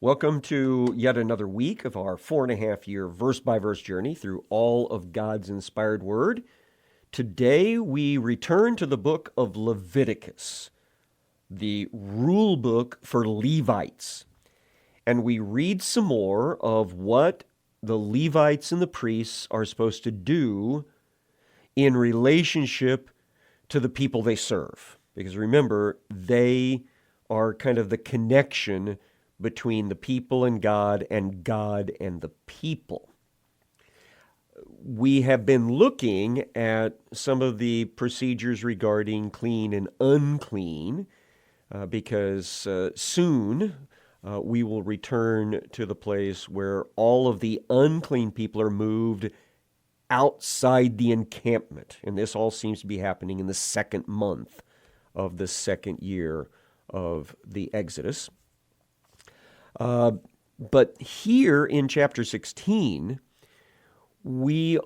Welcome to yet another week of our 4.5 year verse by verse journey through all of God's inspired word. Today we return to the book of Leviticus, the rule book for Levites, and we read some more of what the Levites and the priests are supposed to do in relationship to the people they serve. Because remember, they are kind of the connection between the people and God and the people. We have been looking at some of the procedures regarding clean and unclean because soon we will return to the place where all of the unclean people are moved outside the encampment. And this all seems to be happening in the second month of the second year of the Exodus. But here in chapter 16, we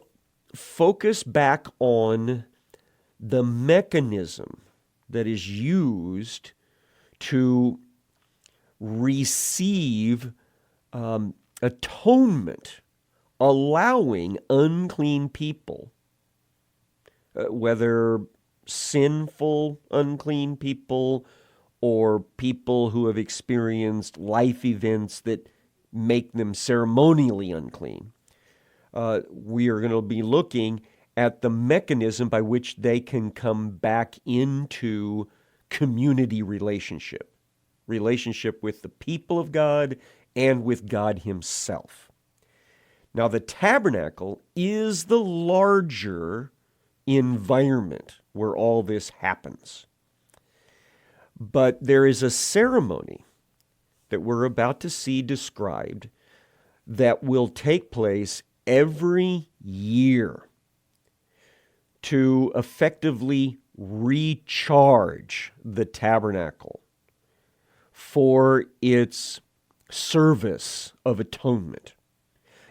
focus back on the mechanism that is used to receive atonement, allowing unclean people, whether sinful unclean people or people who have experienced life events that make them ceremonially unclean. We are going to be looking at the mechanism by which they can come back into community relationship with the people of God and with God himself. Now, the tabernacle is the larger environment where all this happens. But there is a ceremony that we're about to see described that will take place every year to effectively recharge the tabernacle for its service of atonement.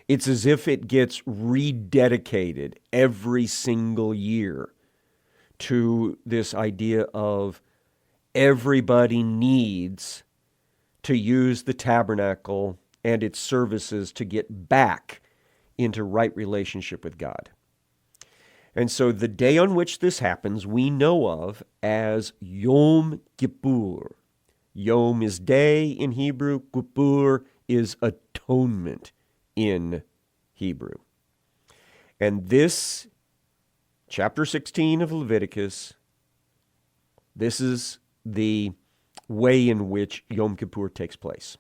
It's as if it gets rededicated every single year to this idea of everybody needs to use the tabernacle and its services to get back into right relationship with God. And so the day on which this happens, we know of as Yom Kippur. Yom is day in Hebrew. Kippur is atonement in Hebrew. And this, chapter 16 of Leviticus, this is the way in which Yom Kippur takes place.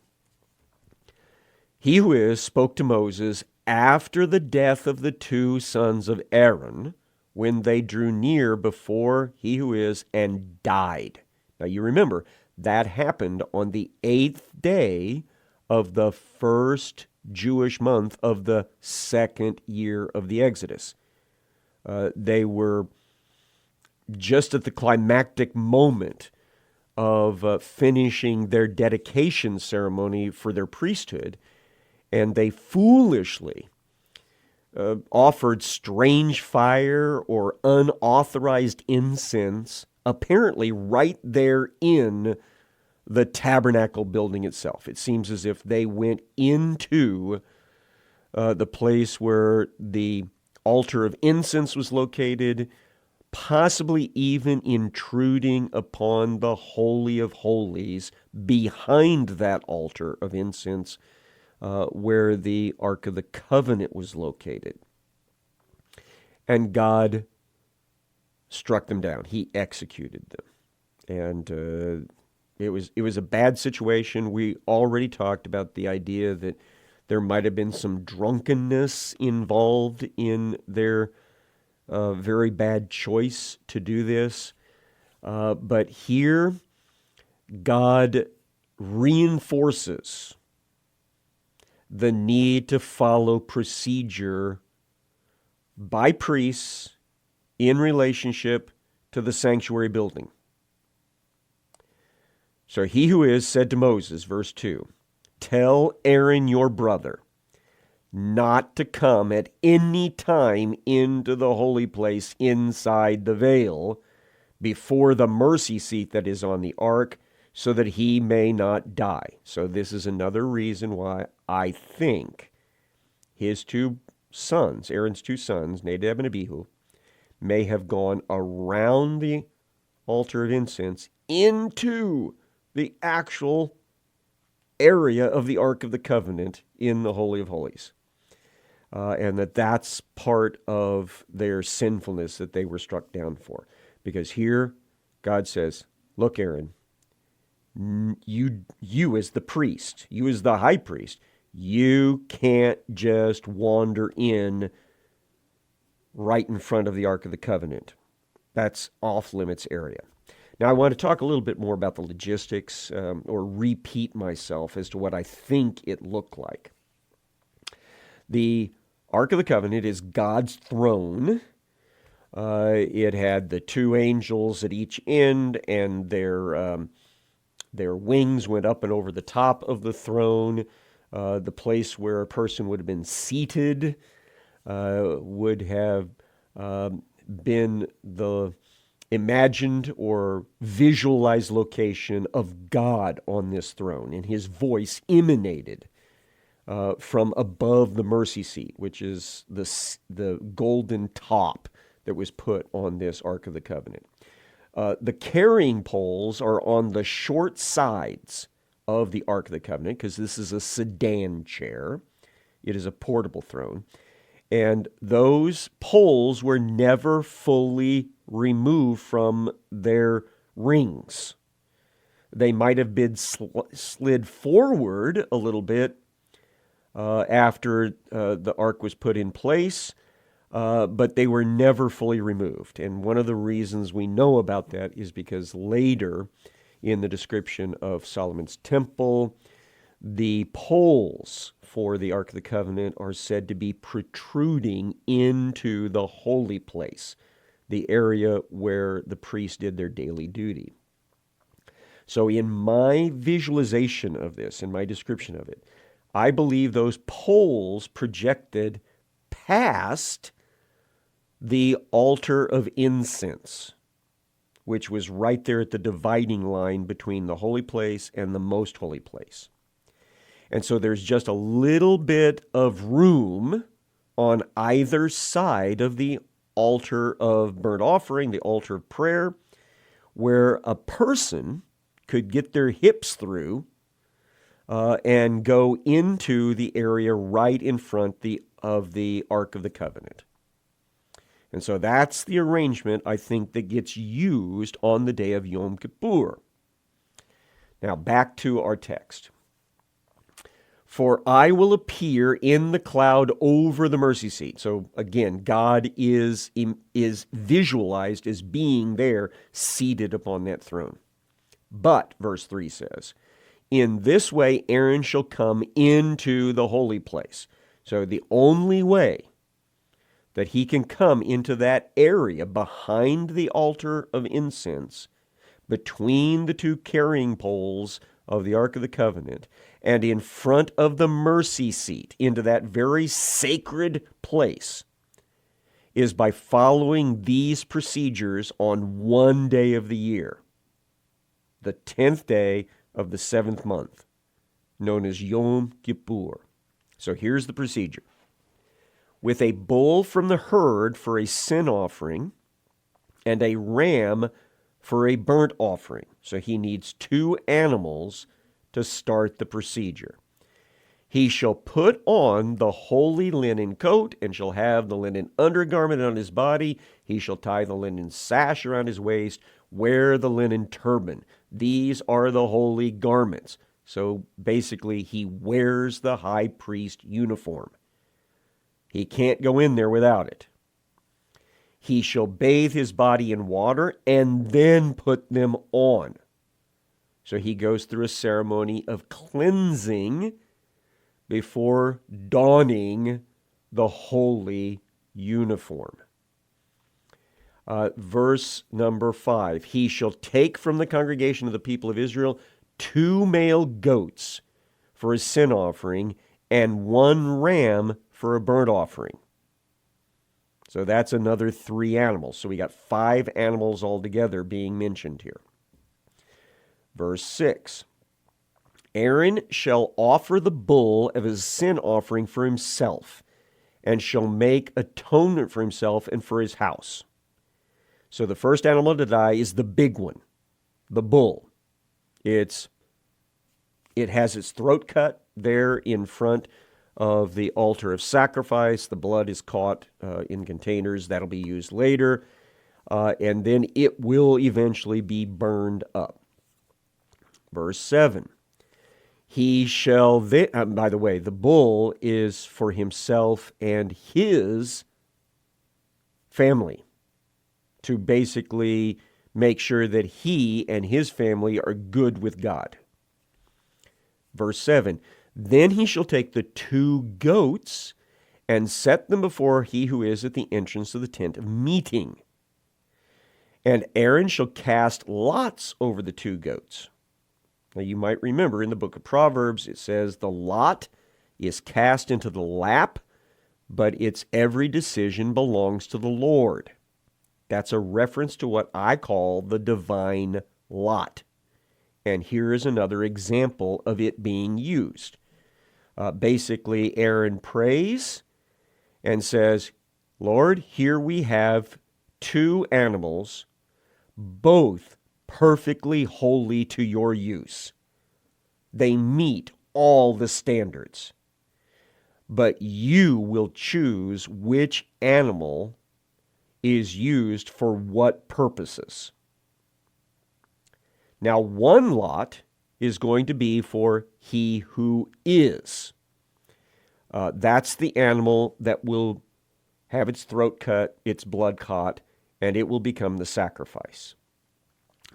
He who is spoke to Moses after the death of the two sons of Aaron, when they drew near before he who is and died. Now you remember, that happened on the 8th day of the first Jewish month of the second year of the Exodus. They were just at the climactic moment of finishing their dedication ceremony for their priesthood, and they foolishly offered strange fire or unauthorized incense, apparently right there in the tabernacle building itself. It seems as if they went into the place where the altar of incense was located, possibly even intruding upon the Holy of Holies behind that altar of incense where the Ark of the Covenant was located. And God struck them down. He executed them. And it was a bad situation. We already talked about the idea that there might have been some drunkenness involved in their very bad choice to do this. But here, God reinforces the need to follow procedure by priests in relationship to the sanctuary building. So he who is said to Moses, verse 2, "Tell Aaron your brother not to come at any time into the holy place inside the veil before the mercy seat that is on the ark, so that he may not die. So this is another reason why I think his two sons, Aaron's two sons, Nadab and Abihu, may have gone around the altar of incense into the actual area of the Ark of the Covenant in the Holy of Holies. And that's part of their sinfulness that they were struck down for. Because here, God says, look, Aaron, you as the priest, you as the high priest, you can't just wander in right in front of the Ark of the Covenant. That's off-limits area. Now, I want to talk a little bit more about the logistics, or repeat myself as to what I think it looked like. The Ark of the Covenant is God's throne. It had the two angels at each end, and their wings went up and over the top of the throne. The place where a person would have been seated would have been the imagined or visualized location of God on this throne, and his voice emanated from above the mercy seat, which is the golden top that was put on this Ark of the Covenant. The carrying poles are on the short sides of the Ark of the Covenant, because this is a sedan chair. It is a portable throne. And those poles were never fully removed from their rings. They might have been slid forward a little bit after the ark was put in place, but they were never fully removed. And one of the reasons we know about that is because later in the description of Solomon's temple, the poles for the Ark of the Covenant are said to be protruding into the holy place, the area where the priests did their daily duty. So in my visualization of this, in my description of it, I believe those poles projected past the altar of incense, which was right there at the dividing line between the holy place and the most holy place. And so there's just a little bit of room on either side of the altar of burnt offering, the altar of prayer, where a person could get their hips through and go into the area right in front of the Ark of the Covenant. And so that's the arrangement, I think, that gets used on the day of Yom Kippur. Now, back to our text. For I will appear in the cloud over the mercy seat. So again, God is visualized as being there, seated upon that throne. But, verse 3 says, in this way Aaron shall come into the holy place. So the only way that he can come into that area behind the altar of incense, between the two carrying poles of the Ark of the Covenant, and in front of the mercy seat, into that very sacred place, is by following these procedures on one day of the year, the 10th day of the 7th month, known as Yom Kippur. So here's the procedure. With a bull from the herd for a sin offering, and a ram for a burnt offering. So he needs 2 animals to start the procedure. He shall put on the holy linen coat, and shall have the linen undergarment on his body. He shall tie the linen sash around his waist, wear the linen turban. These are the holy garments. So basically, he wears the high priest uniform. He can't go in there without it. He shall bathe his body in water and then put them on. So he goes through a ceremony of cleansing before donning the holy uniform. Verse number 5, he shall take from the congregation of the people of Israel 2 male goats for a sin offering and 1 ram for a burnt offering. So that's another 3 animals. So we got 5 animals altogether being mentioned here. Verse 6. Aaron shall offer the bull of his sin offering for himself, and shall make atonement for himself and for his house. So the first animal to die is the big one, the bull. It has its throat cut there in front of the altar of sacrifice. The blood is caught in containers. That'll be used later. And then it will eventually be burned up. Verse 7. He shall, by the way, the bull is for himself and his family, to basically make sure that he and his family are good with God. Verse 7, then he shall take the 2 goats and set them before he who is at the entrance of the tent of meeting. And Aaron shall cast lots over the 2 goats. Now you might remember in the book of Proverbs it says the lot is cast into the lap, but its every decision belongs to the Lord. That's a reference to what I call the divine lot. And here is another example of it being used. Basically, Aaron prays and says, Lord, here we have 2 animals, both perfectly holy to your use. They meet all the standards. But you will choose which animal is used for what purposes. Now, one lot is going to be for he who is. That's the animal that will have its throat cut, its blood caught, and it will become the sacrifice.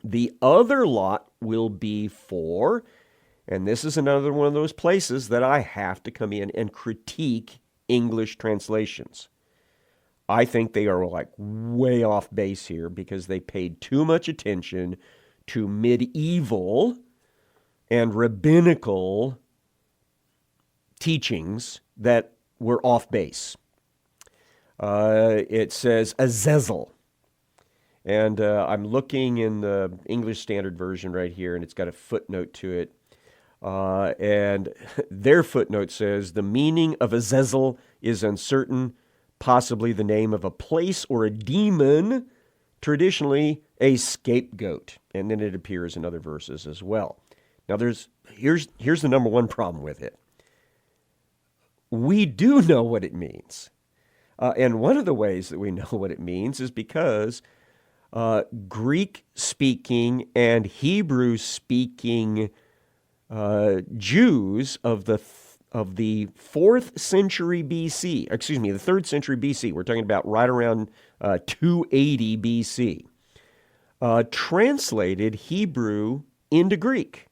The other lot will be for, and this is another one of those places that I have to come in and critique English translations. I think they are like way off base here because they paid too much attention to medieval and rabbinical teachings that were off base. It says Azazel. And I'm looking in the English Standard Version right here, and it's got a footnote to it. And their footnote says, the meaning of Azazel is uncertain, possibly the name of a place or a demon, traditionally a scapegoat. And then it appears in other verses as well. Now here's the number one problem with it. We do know what it means. And one of the ways that we know what it means is because Greek-speaking and Hebrew-speaking Jews of the 4th century BC, excuse me, the 3rd century BC, we're talking about right around 280 BC, translated Hebrew into Greek.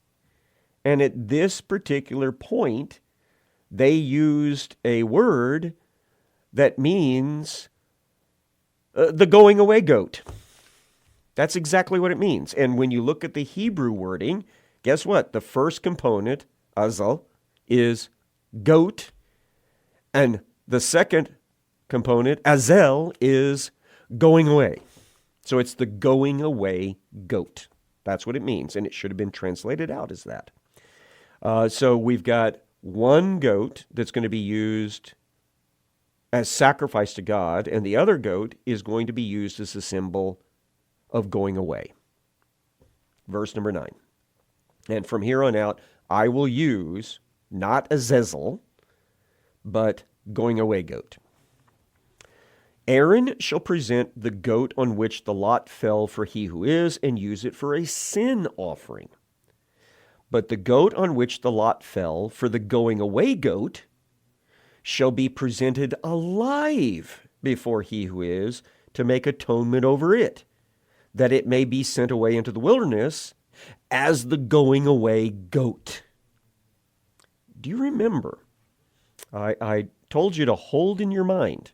And at this particular point, they used a word that means the going away goat. That's exactly what it means. And when you look at the Hebrew wording, guess what? The first component, azal, is goat. And the second component, azel, is going away. So it's the going away goat. That's what it means. And it should have been translated out as that. So we've got one goat that's going to be used as sacrifice to God, and the other goat is going to be used as a symbol of going away. Verse number 9. And from here on out, I will use not Azazel, but going away goat. Aaron shall present the goat on which the lot fell for he who is, and use it for a sin offering. But the goat on which the lot fell for the going away goat shall be presented alive before he who is, to make atonement over it, that it may be sent away into the wilderness as the going away goat. Do you remember? I told you to hold in your mind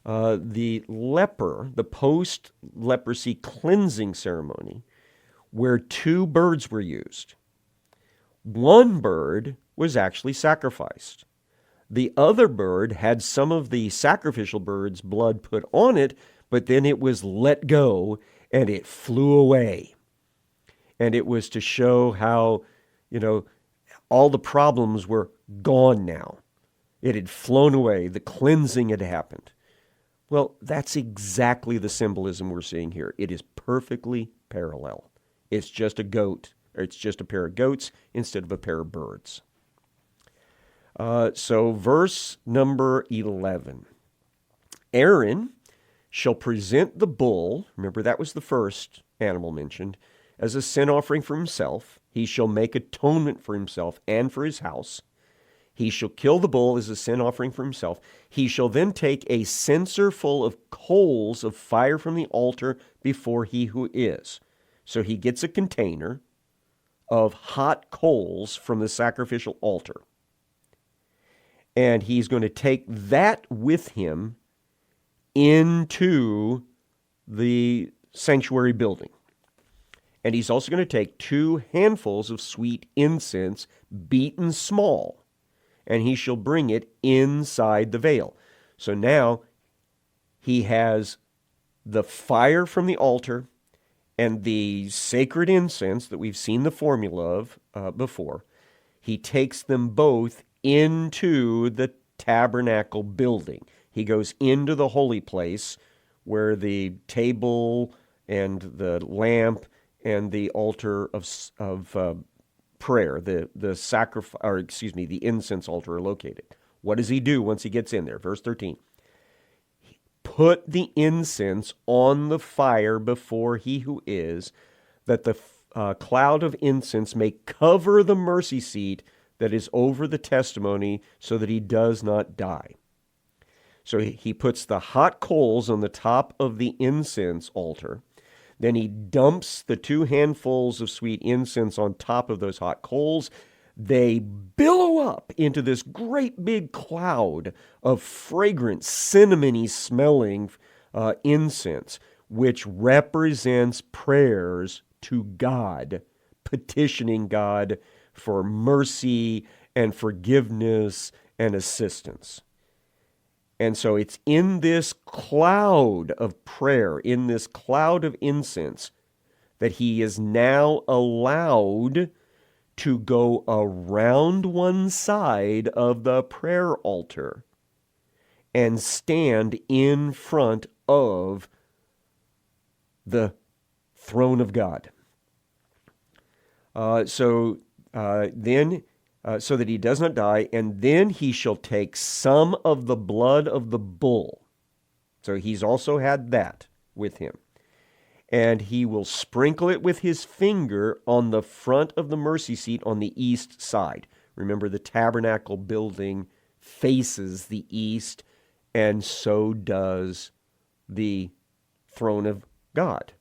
the leper, the post-leprosy cleansing ceremony, where 2 birds were used. One bird was actually sacrificed. The other bird had some of the sacrificial bird's blood put on it, but then it was let go and it flew away. And it was to show how, all the problems were gone now. It had flown away. The cleansing had happened. Well, that's exactly the symbolism we're seeing here. It is perfectly parallel. It's just a goat, or it's just a pair of goats instead of a pair of birds. So verse number 11. Aaron shall present the bull, remember that was the first animal mentioned, as a sin offering for himself. He shall make atonement for himself and for his house. He shall kill the bull as a sin offering for himself. He shall then take a censer full of coals of fire from the altar before he who is. So he gets a container of hot coals from the sacrificial altar. And he's going to take that with him into the sanctuary building. And he's also going to take 2 handfuls of sweet incense, beaten small, and he shall bring it inside the veil. So now he has the fire from the altar and the sacred incense that we've seen the formula of before. He takes them both into the tabernacle building. He goes into the holy place where the table and the lamp and the altar of prayer, the sacrifice, or excuse me, the incense altar are located. What does he do once he gets in there? Verse 13. Put the incense on the fire before he who is, that the cloud of incense may cover the mercy seat that is over the testimony, so that he does not die. So he puts the hot coals on the top of the incense altar. Then he dumps the 2 handfuls of sweet incense on top of those hot coals. They billow up into this great big cloud of fragrant, cinnamony smelling incense, which represents prayers to God, petitioning God for mercy and forgiveness and assistance. And so it's in this cloud of prayer, in this cloud of incense, that he is now allowed to go around one side of the prayer altar and stand in front of the throne of God. So that he does not die, and then he shall take some of the blood of the bull. So he's also had that with him. And he will sprinkle it with his finger on the front of the mercy seat on the east side. Remember, the tabernacle building faces the east, and so does the throne of God.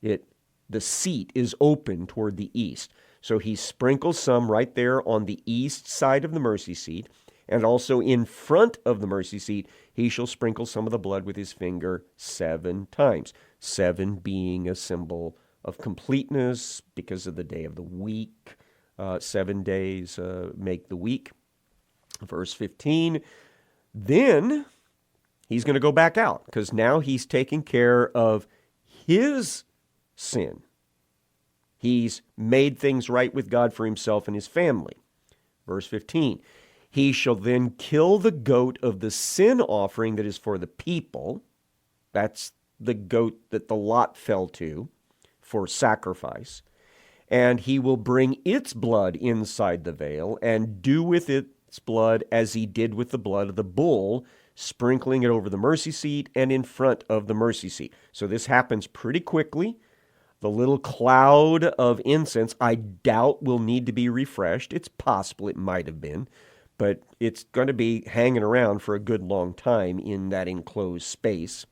The seat is open toward the east. So he sprinkles some right there on the east side of the mercy seat, and also in front of the mercy seat, he shall sprinkle some of the blood with his finger 7 times. 7 being a symbol of completeness because of the day of the week. 7 days make the week. Verse 15, then he's going to go back out because now he's taking care of his sin. He's made things right with God for himself and his family. Verse 15, he shall then kill the goat of the sin offering that is for the people. That's the goat that the lot fell to for sacrifice. And he will bring its blood inside the veil and do with its blood as he did with the blood of the bull, sprinkling it over the mercy seat and in front of the mercy seat. So this happens pretty quickly. The little cloud of incense, I doubt, will need to be refreshed. It's possible it might have been, but it's going to be hanging around for a good long time in that enclosed space.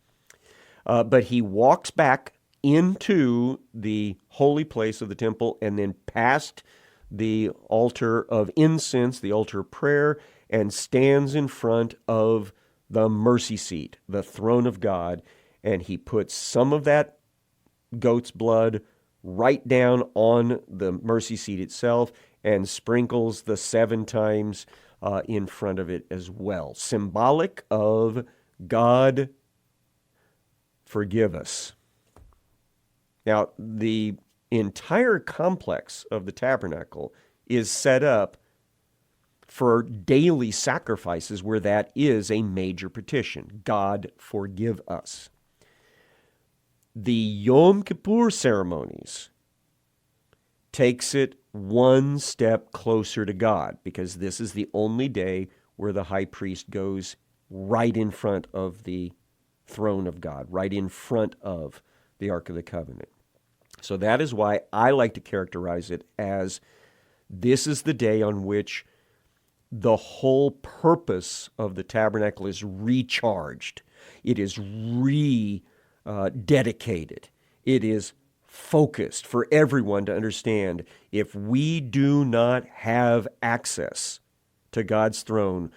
But he walks back into the holy place of the temple and then past the altar of incense, the altar of prayer, and stands in front of the mercy seat, the throne of God, and he puts some of that goat's blood right down on the mercy seat itself and sprinkles the 7 times in front of it as well. Symbolic of God, forgive us. Now, the entire complex of the tabernacle is set up for daily sacrifices where that is a major petition. God, forgive us. The Yom Kippur ceremonies takes it one step closer to God, because this is the only day where the high priest goes right in front of the throne of God, right in front of the Ark of the Covenant. So that is why I like to characterize it as this is the day on which the whole purpose of the tabernacle is recharged. It is dedicated. It is focused for everyone to understand. If we do not have access to God's throne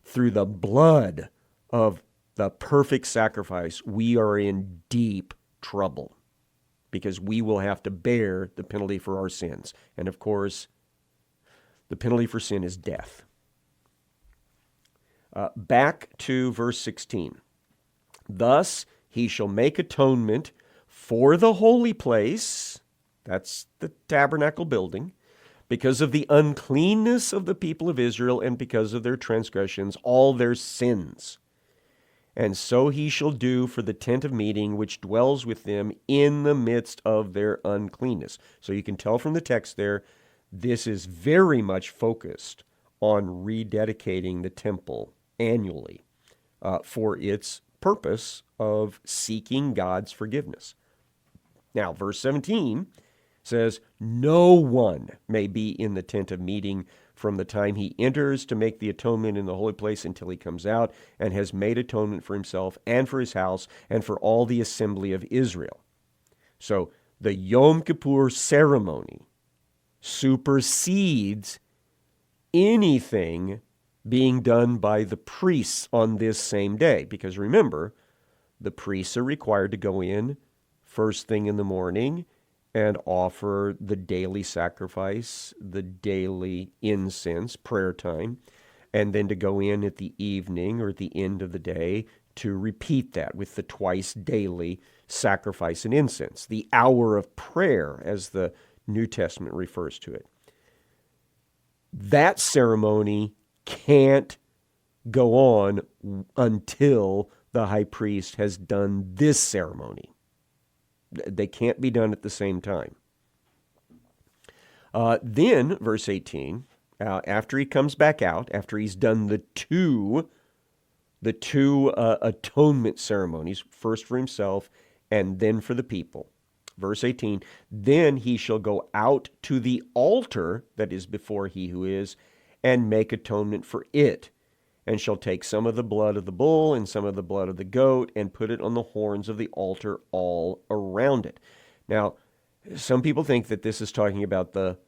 through the blood of the perfect sacrifice, we are in deep trouble, because we will have to bear the penalty for our sins. And of course, the penalty for sin is death. Back to verse 16. Thus he shall make atonement for the holy place, that's the tabernacle building, because of the uncleanness of the people of Israel and because of their transgressions, all their sins. And so he shall do for the tent of meeting, which dwells with them in the midst of their uncleanness. So you can tell from the text there, this is very much focused on rededicating the temple annually for its purpose of seeking God's forgiveness. Now, verse 17 says, no one may be in the tent of meeting from the time he enters to make the atonement in the holy place until he comes out and has made atonement for himself and for his house and for all the assembly of Israel. So the Yom Kippur ceremony supersedes anything being done by the priests on this same day. Because remember, the priests are required to go in first thing in the morning and offer the daily sacrifice, the daily incense, prayer time, and then to go in at the evening or at the end of the day to repeat that with the twice daily sacrifice and incense, the hour of prayer, as the New Testament refers to it. That ceremony can't go on until the high priest has done this ceremony. They can't be done at the same time. Then, verse 18, after he comes back out, after he's done the two atonement ceremonies, first for himself and then for the people. Verse 18, then he shall go out to the altar that is before he who is, and make atonement for it, and shall take some of the blood of the bull and some of the blood of the goat, and put it on the horns of the altar all around it. Now, some people think that this is talking about the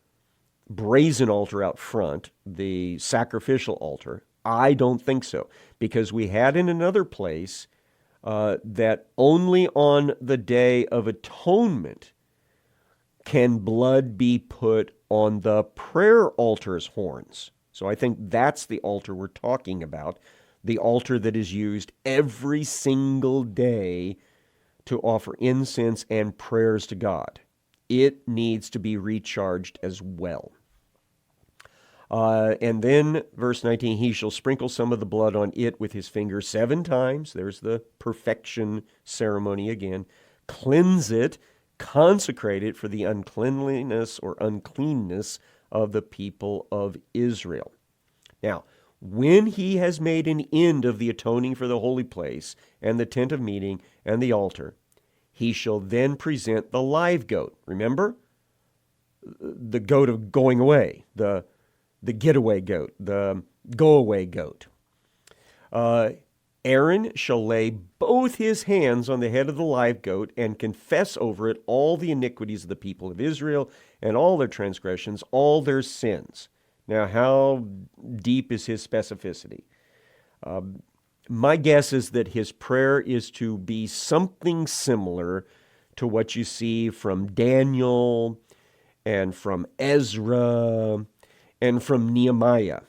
brazen altar out front, the sacrificial altar. I don't think so, because we had in another place that only on the Day of Atonement can blood be put on the prayer altar's horns. So I think that's the altar we're talking about, the altar that is used every single day to offer incense and prayers to God. It needs to be recharged as well. And then, verse 19, he shall sprinkle some of the blood on it with his finger 7 times. There's the perfection ceremony again. Cleanse it, consecrate it for the uncleanliness or uncleanness of the people of Israel. Now, when he has made an end of the atoning for the holy place and the tent of meeting and the altar, he shall then present the live goat. Remember? The goat of going away, the getaway goat, the go-away goat. Aaron shall lay both his hands on the head of the live goat and confess over it all the iniquities of the people of Israel and all their transgressions, all their sins. Now, how deep is his specificity? My guess is that his prayer is to be something similar to what you see from Daniel and from Ezra and from Nehemiah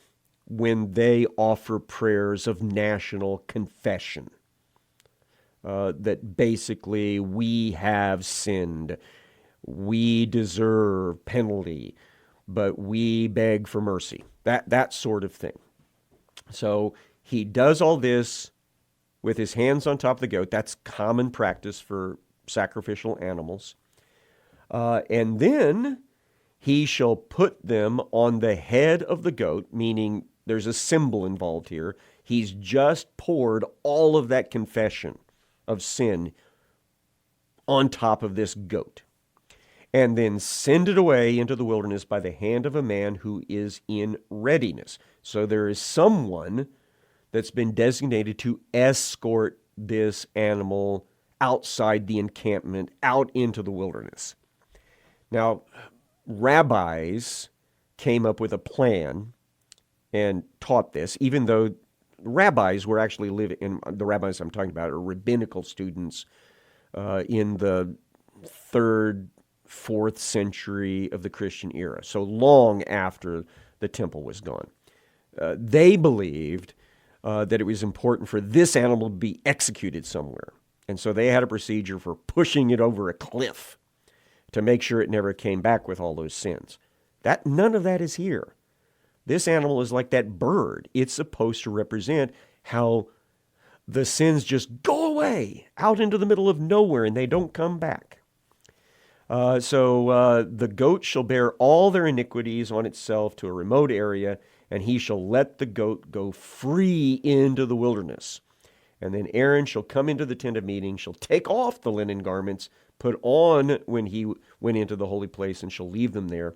when they offer prayers of national confession. That basically, we have sinned. we deserve penalty, but we beg for mercy. That sort of thing. So he does all this with his hands on top of the goat. That's common practice for sacrificial animals. And then he shall put them on the head of the goat, meaning there's a symbol involved here. He's just poured all of that confession of sin on top of this goat, and then send it away into the wilderness by the hand of a man who is in readiness. So there is someone that's been designated to escort this animal outside the encampment, out into the wilderness. Now, rabbis came up with a plan and taught this, even though rabbis were actually living, and the rabbis I'm talking about are rabbinical students in the 3rd, 4th century of the Christian era, so long after the temple was gone. They believed that it was important for this animal to be executed somewhere. And so they had a procedure for pushing it over a cliff to make sure it never came back with all those sins. None of that is here. This animal is like that bird. It's supposed to represent how the sins just go away out into the middle of nowhere and they don't come back. So the goat shall bear all their iniquities on itself to a remote area, and he shall let the goat go free into the wilderness. And then Aaron shall come into the tent of meeting, shall take off the linen garments put on when he went into the holy place, and shall leave them there.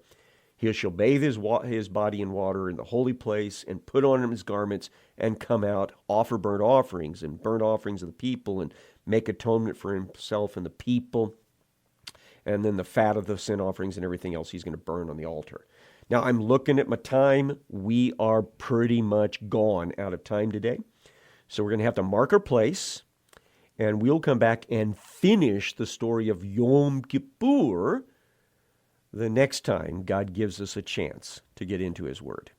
He shall bathe his body in water in the holy place, and put on him his garments, and come out, offer burnt offerings and burnt offerings of the people, and make atonement for himself and the people. And then the fat of the sin offerings and everything else he's going to burn on the altar. Now, I'm looking at my time. We are pretty much gone out of time today. So we're going to have to mark our place, and we'll come back and finish the story of Yom Kippur the next time God gives us a chance to get into his word.